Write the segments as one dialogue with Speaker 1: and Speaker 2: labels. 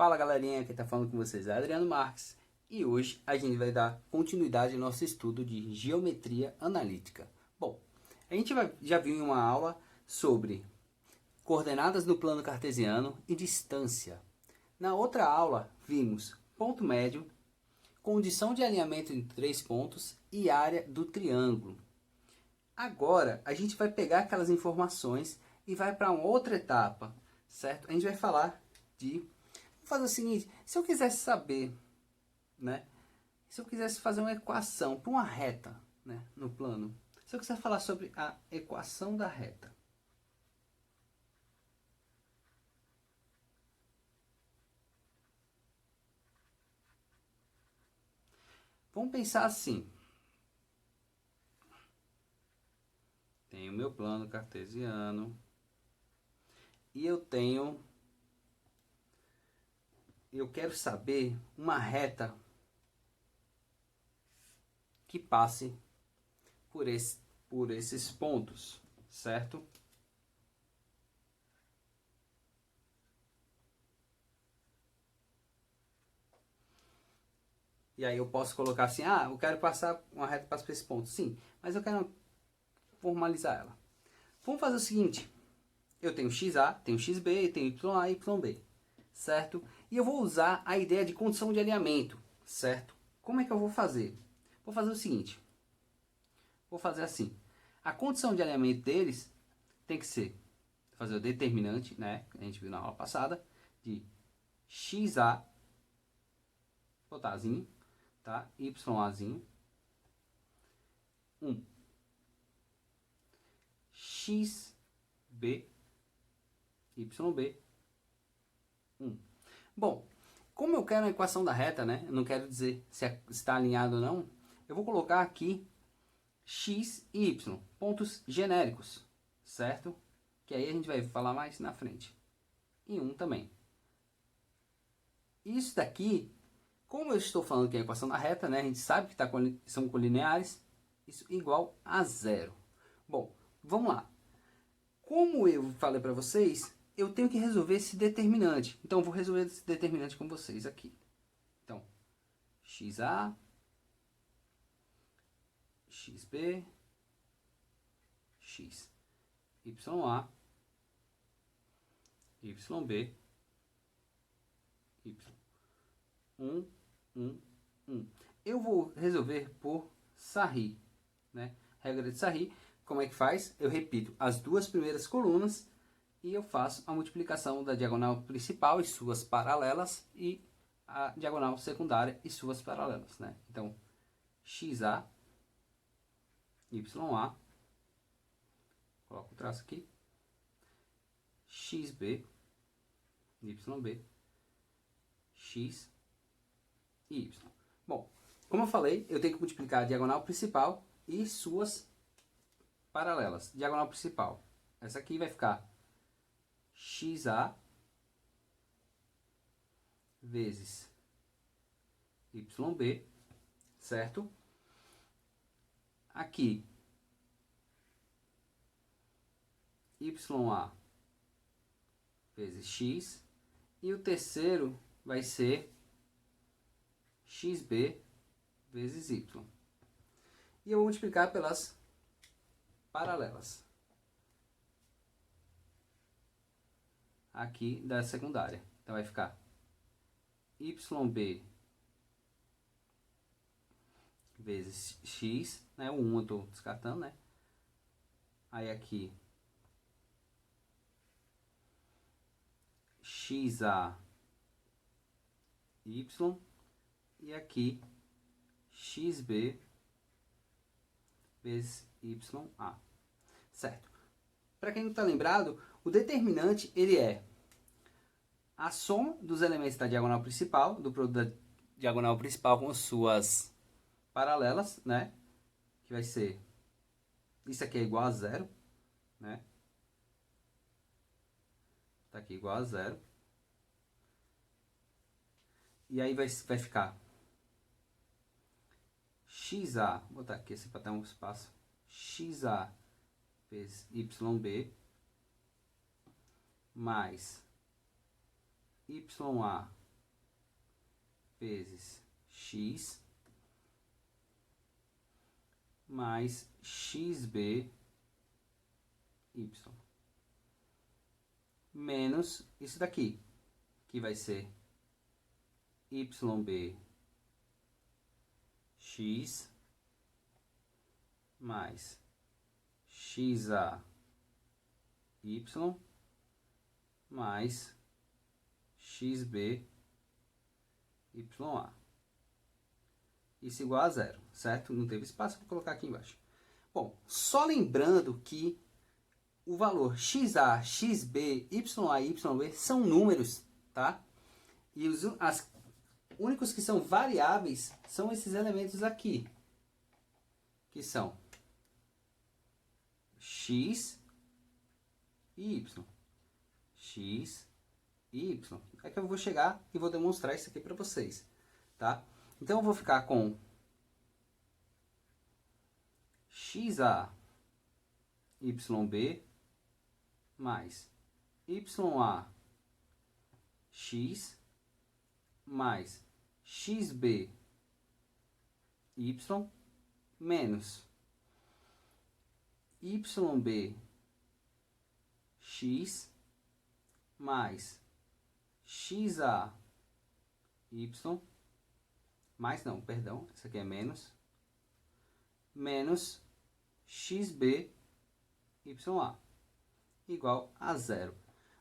Speaker 1: Fala galerinha, quem tá falando com vocês é Adriano Marques e hoje a gente vai dar continuidade ao nosso estudo de geometria analítica. Bom, a gente já viu em uma aula sobre coordenadas no plano cartesiano e distância. Na outra aula vimos ponto médio, condição de alinhamento entre três pontos e área do triângulo. Agora a gente vai pegar aquelas informações e vai para uma outra etapa, certo? A gente vai falar de... Vou fazer o seguinte, se eu quisesse saber, né? Se eu quisesse fazer uma equação para uma reta, né, no plano. Se eu quiser falar sobre a equação da reta. Vamos pensar assim. Tenho meu plano cartesiano e eu quero saber uma reta que passe por esses pontos, certo? E aí eu posso colocar assim, eu quero passar uma reta para esse ponto. Sim, mas eu quero formalizar ela. Vamos fazer o seguinte, eu tenho XA, tenho XB, tenho YA e YB, certo? E eu vou usar a ideia de condição de alinhamento, certo? Como é que eu vou fazer? Vou fazer o seguinte, vou fazer assim, a condição de alinhamento deles tem que ser, fazer o determinante, né, que a gente viu na aula passada, de XA, botarzinho, tá? YAzinho, 1, XB, YB, 1. Bom, como eu quero a equação da reta, né? Eu não quero dizer se está alinhado ou não. Eu vou colocar aqui x e y, pontos genéricos, certo? Que aí a gente vai falar mais na frente. E 1 também. Isso daqui, como eu estou falando que é a equação da reta, né? A gente sabe que são colineares. Isso igual a zero. Bom, vamos lá. Como eu falei para vocês, eu tenho que resolver esse determinante. Então, eu vou resolver esse determinante com vocês aqui. Então, XA, XB, X, YA, YB, Y. 1, 1, 1. Eu vou resolver por Sarri, né? Regra de Sarri, como é que faz? Eu repito as duas primeiras colunas e eu faço a multiplicação da diagonal principal e suas paralelas e a diagonal secundária e suas paralelas, né? Então, XA, YA, coloco o traço aqui, XB, YB, X e Y. Bom, como eu falei, eu tenho que multiplicar a diagonal principal e suas paralelas. Diagonal principal, essa aqui vai ficar XA vezes YB, certo? Aqui, YA vezes X. E o terceiro vai ser XB vezes Y. E eu vou multiplicar pelas paralelas aqui da secundária. Então vai ficar YB vezes X, né? O 1 eu estou descartando, né? Aí aqui XA Y e aqui XB vezes YA, certo? Para quem não está lembrado, o determinante ele é a soma dos elementos da diagonal principal, do produto da diagonal principal com suas paralelas, né? Que vai ser, isso aqui é igual a zero, né? Tá aqui igual a zero. E aí vai ficar XA, vou botar aqui assim para dar um espaço, XA vezes YB, mais YA vezes x mais xb y menos isso daqui, que vai ser yb x mais xa y mais xb YA. Isso igual a zero, certo? Não teve espaço para colocar aqui embaixo. Bom, só lembrando que o valor XA, XB, YA e YB são números, tá? E os únicos que são variáveis são esses elementos aqui, que são X e Y. X e Y. É que eu vou chegar e vou demonstrar isso aqui para vocês, tá? Então eu vou ficar com XA YB mais YA X mais XB Y menos YB X mais XA Y mais não, perdão, isso aqui é menos XB YA igual a zero.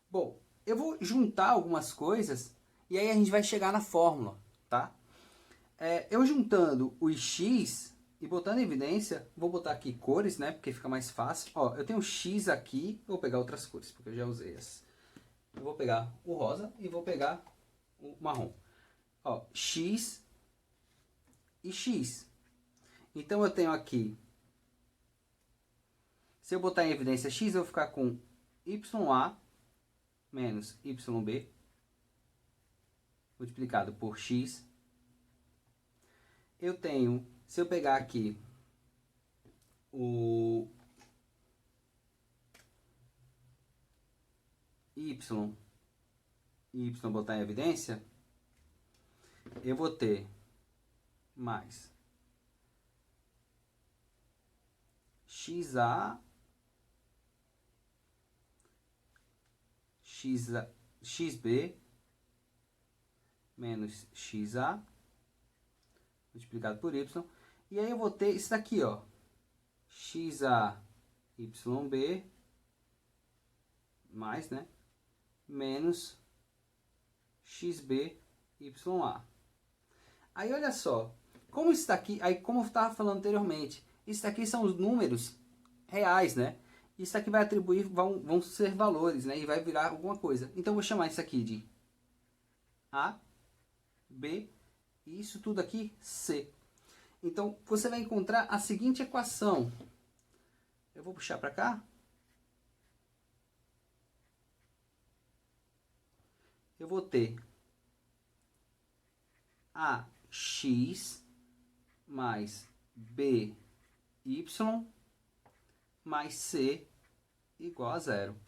Speaker 1: Bom, eu vou juntar algumas coisas e aí a gente vai chegar na fórmula, tá? Eu juntando os x e botando em evidência, vou botar aqui cores, né? Porque fica mais fácil. Ó, eu tenho x aqui, vou pegar outras cores, porque eu já usei essas. Eu vou pegar o rosa e vou pegar o marrom. Ó, x e x. Então eu tenho aqui, se eu botar em evidência x, eu vou ficar com YA menos YB multiplicado por x. Eu tenho, se eu pegar aqui o y botar em evidência, eu vou ter mais XA XB menos XA multiplicado por Y. E aí eu vou ter isso daqui, ó. XA YB mais, né? Menos XB YA. Aí olha só, como isso daqui, aí como eu estava falando anteriormente, isso daqui são os números reais, né? Isso aqui vai atribuir, vão ser valores, né? E vai virar alguma coisa. Então eu vou chamar isso aqui de A, B, e isso tudo aqui C. Então você vai encontrar a seguinte equação. Eu vou puxar para cá. Eu vou ter AX mais BY mais C igual a zero.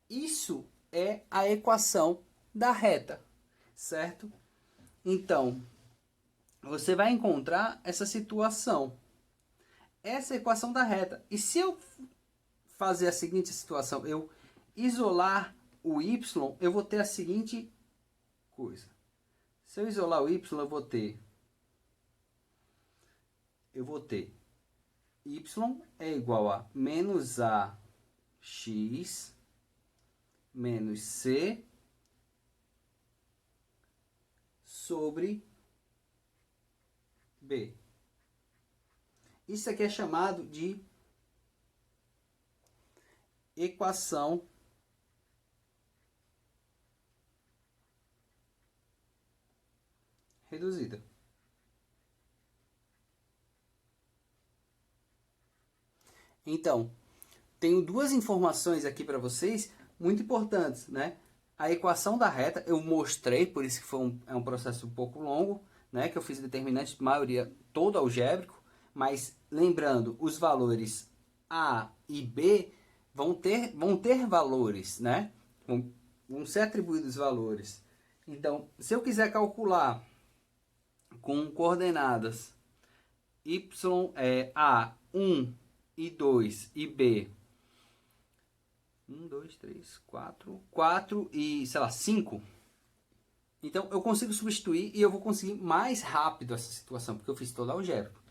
Speaker 1: Isso é a equação da reta, certo? Então, você vai encontrar essa situação. Essa é a equação da reta. E se eu fazer a seguinte situação, eu isolar o y, eu vou ter a seguinte coisa. Se eu isolar o y, eu vou ter y é igual a menos AX menos C sobre B. Isso aqui é chamado de equação reduzida. Então, tenho duas informações aqui para vocês muito importantes, né? A equação da reta eu mostrei, por isso que foi um processo um pouco longo, né? Que eu fiz determinante de maioria todo algébrico, mas lembrando, os valores A e B vão ter valores, né? Vão ser atribuídos valores. Então, se eu quiser calcular com coordenadas y a 1 e 2 e b 1, 2, 3, 4 e, sei lá, 5. Então, eu consigo substituir e eu vou conseguir mais rápido essa situação, porque eu fiz todo algébrico.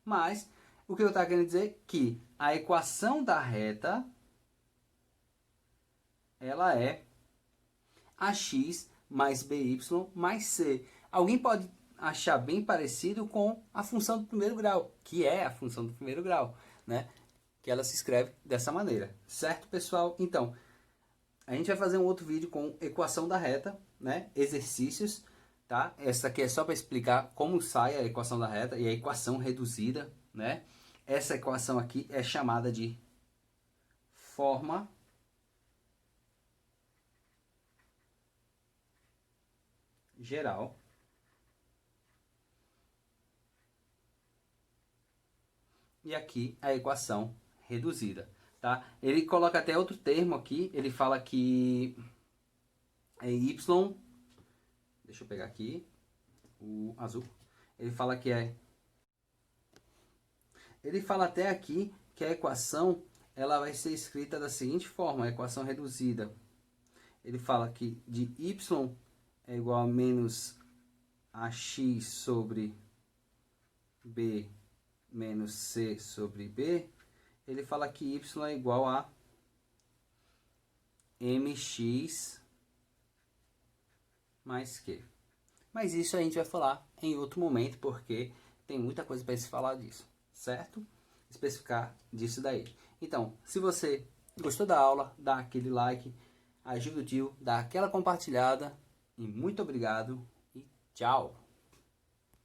Speaker 1: Mas, o que eu estava querendo dizer é que a equação da reta, ela é ax mais by mais c. Alguém pode achar bem parecido com a função do primeiro grau, que é a função do primeiro grau, né? Que ela se escreve dessa maneira, certo, pessoal? Então, a gente vai fazer um outro vídeo com equação da reta, né? Exercícios, tá? Essa aqui é só para explicar como sai a equação da reta e a equação reduzida, né? Essa equação aqui é chamada de forma geral. E aqui a equação reduzida, tá? Ele coloca até outro termo aqui, ele fala que é y, deixa eu pegar aqui o azul, ele fala até aqui que a equação ela vai ser escrita da seguinte forma, a equação reduzida. Ele fala que de y é igual a menos ax sobre b menos c sobre b, ele fala que y é igual a mx mais q. Mas isso a gente vai falar em outro momento, porque tem muita coisa para se falar disso, certo? Especificar disso daí. Então, se você gostou da aula, dá aquele like, ajuda o tio, dá aquela compartilhada, e muito obrigado e tchau!